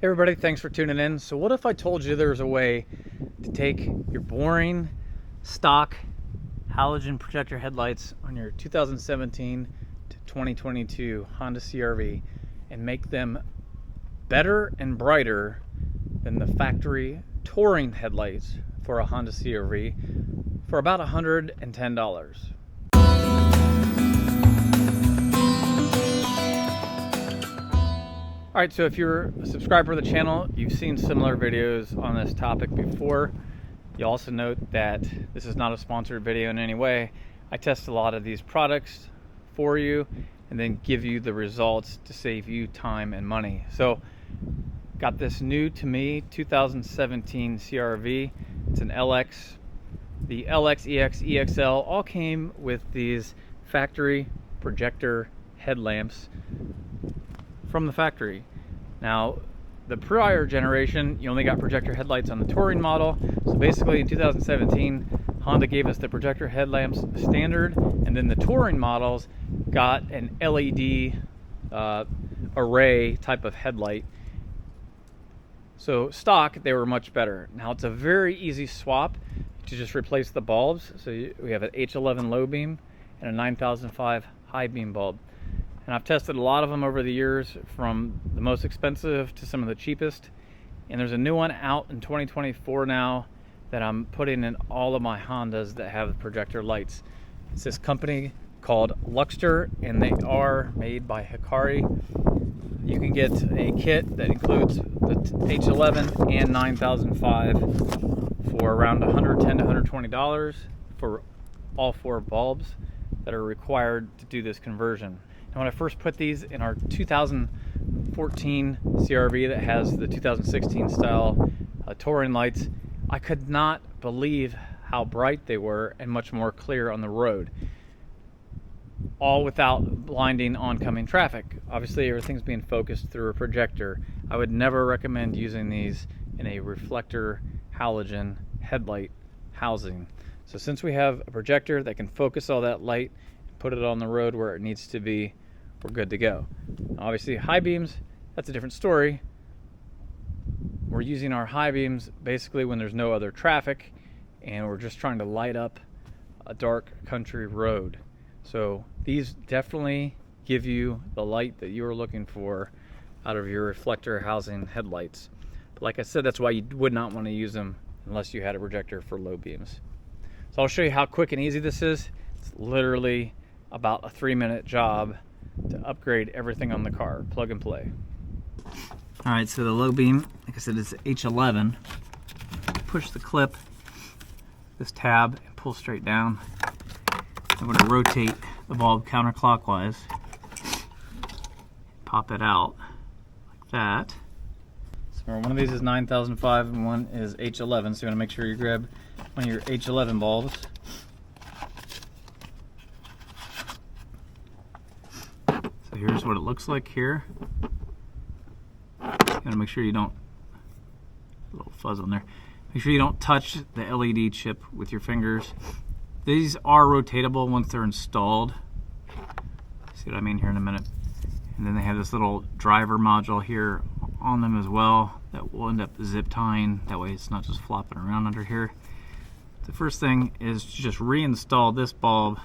Hey everybody, thanks for tuning in. So what if I told you there's a way to take your boring stock halogen projector headlights on your 2017 to 2022 Honda CRV and make them better and brighter than the factory touring headlights for a Honda CRV for about $110. All right, so if you're a subscriber to the channel, you've seen similar videos on this topic before. You also note that this is not a sponsored video in any way. I test a lot of these products for you and then give you the results to save you time and money. So, got this new to me 2017 CRV. It's an LX. The LX, EX, EXL all came with these factory projector headlamps from the factory. Now, the prior generation, you only got projector headlights on the touring model. So basically in 2017, Honda gave us the projector headlamps standard, and then the touring models got an LED array type of headlight. So stock, they were much better. Now it's a very easy swap to just replace the bulbs. So we have an H11 low beam and a 9005 high beam bulb. And I've tested a lot of them over the years, from the most expensive to some of the cheapest. And there's a new one out in 2024 now that I'm putting in all of my Hondas that have projector lights. It's this company called Luxster, and they are made by Hikari. You can get a kit that includes the H11 and 9005 for around $110 to $120 for all four bulbs that are required to do this conversion. And when I first put these in our 2014 CRV that has the 2016 style touring lights, I could not believe how bright they were and much more clear on the road, all without blinding oncoming traffic. Obviously everything's being focused through a projector. I would never recommend using these in a reflector halogen headlight housing. So since we have a projector that can focus all that light and put it on the road where it needs to be, we're good to go. Obviously high beams, that's a different story. We're using our high beams basically when there's no other traffic and we're just trying to light up a dark country road. So these definitely give you the light that you're looking for out of your reflector housing headlights. But like I said, that's why you would not want to use them unless you had a projector for low beams. So I'll show you how quick and easy this is. It's literally about a 3-minute job to upgrade everything on the car. Plug and play. All right, so the low beam, like I said, it's H11. Push the clip, this tab, and pull straight down. I'm going to rotate the bulb counterclockwise. Pop it out like that. So one of these is 9005 and one is H11, so you want to make sure you grab one of your H11 bulbs. So here's what it looks like here. You gotta make sure you don't, a little fuzz on there. Make sure you don't touch the LED chip with your fingers. These are rotatable once they're installed. See what I mean here in a minute. And then they have this little driver module here on them as well that will end up zip tying. That way it's not just flopping around under here. The first thing is to just reinstall this bulb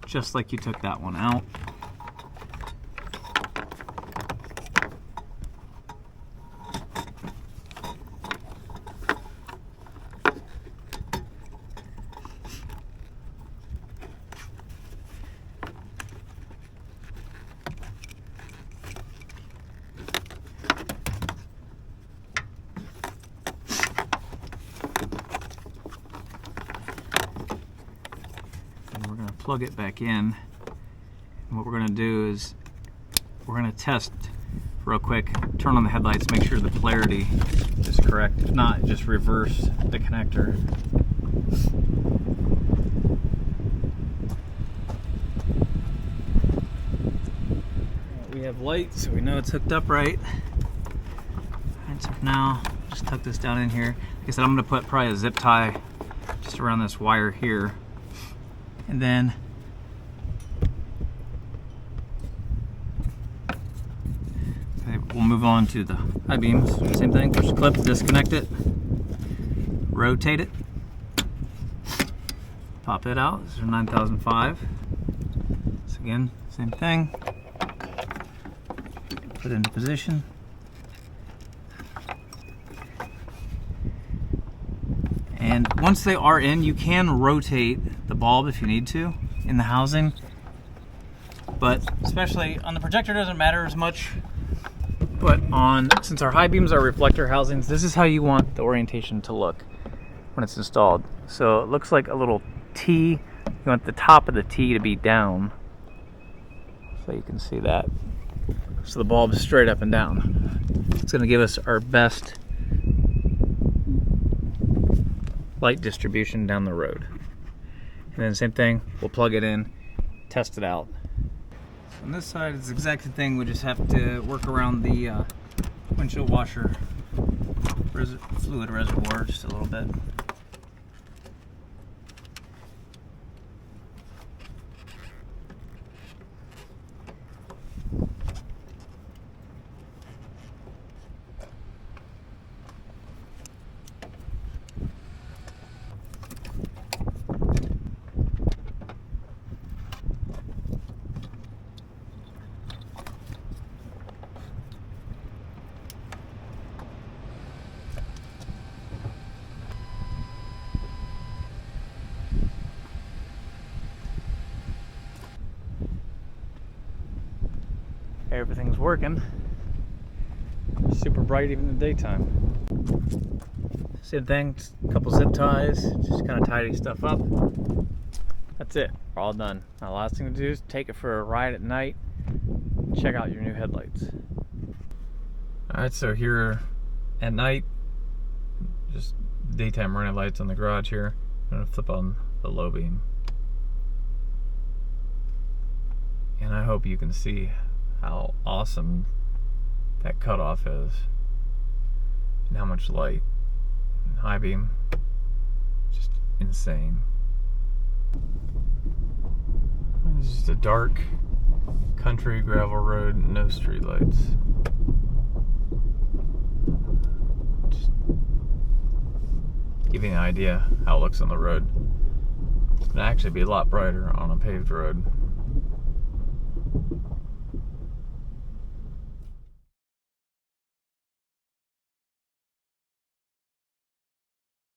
just like you took that one out. Plug it back in, and what we're going to do is we're going to test real quick, turn on the headlights, make sure the polarity is correct. If not, just reverse the connector. We have light, so we know it's hooked up right. And so now just tuck this down in here. Like I said, I'm going to put probably a zip tie just around this wire here. And then we'll move on to the high beams. Same thing, push the clip, disconnect it, rotate it, pop it out. This is 9005. So again, same thing. Put it into position. And once they are in, you can rotate the bulb if you need to in the housing. But especially on the projector, doesn't matter as much. But since our high beams are reflector housings, this is how you want the orientation to look when it's installed. So it looks like a little T. You want the top of the T to be down, so you can see that. So the bulb is straight up and down. It's going to give us our best light distribution down the road. And then same thing, we'll plug it in, test it out. On this side, it's the exact same thing. We just have to work around the windshield washer fluid reservoir just a little bit. Everything's working. Super bright even in the daytime. Same thing, just a couple zip ties, just kind of tidy stuff up. That's it, we're all done. Now the last thing to do is take it for a ride at night, check out your new headlights. Alright, so here at night, just daytime running lights on the garage here. I'm going to flip on the low beam. And I hope you can see how awesome that cutoff is and how much light. And high beam, just insane. This is just a dark country gravel road, no street lights. Just give you an idea how it looks on the road. It's gonna actually be a lot brighter on a paved road.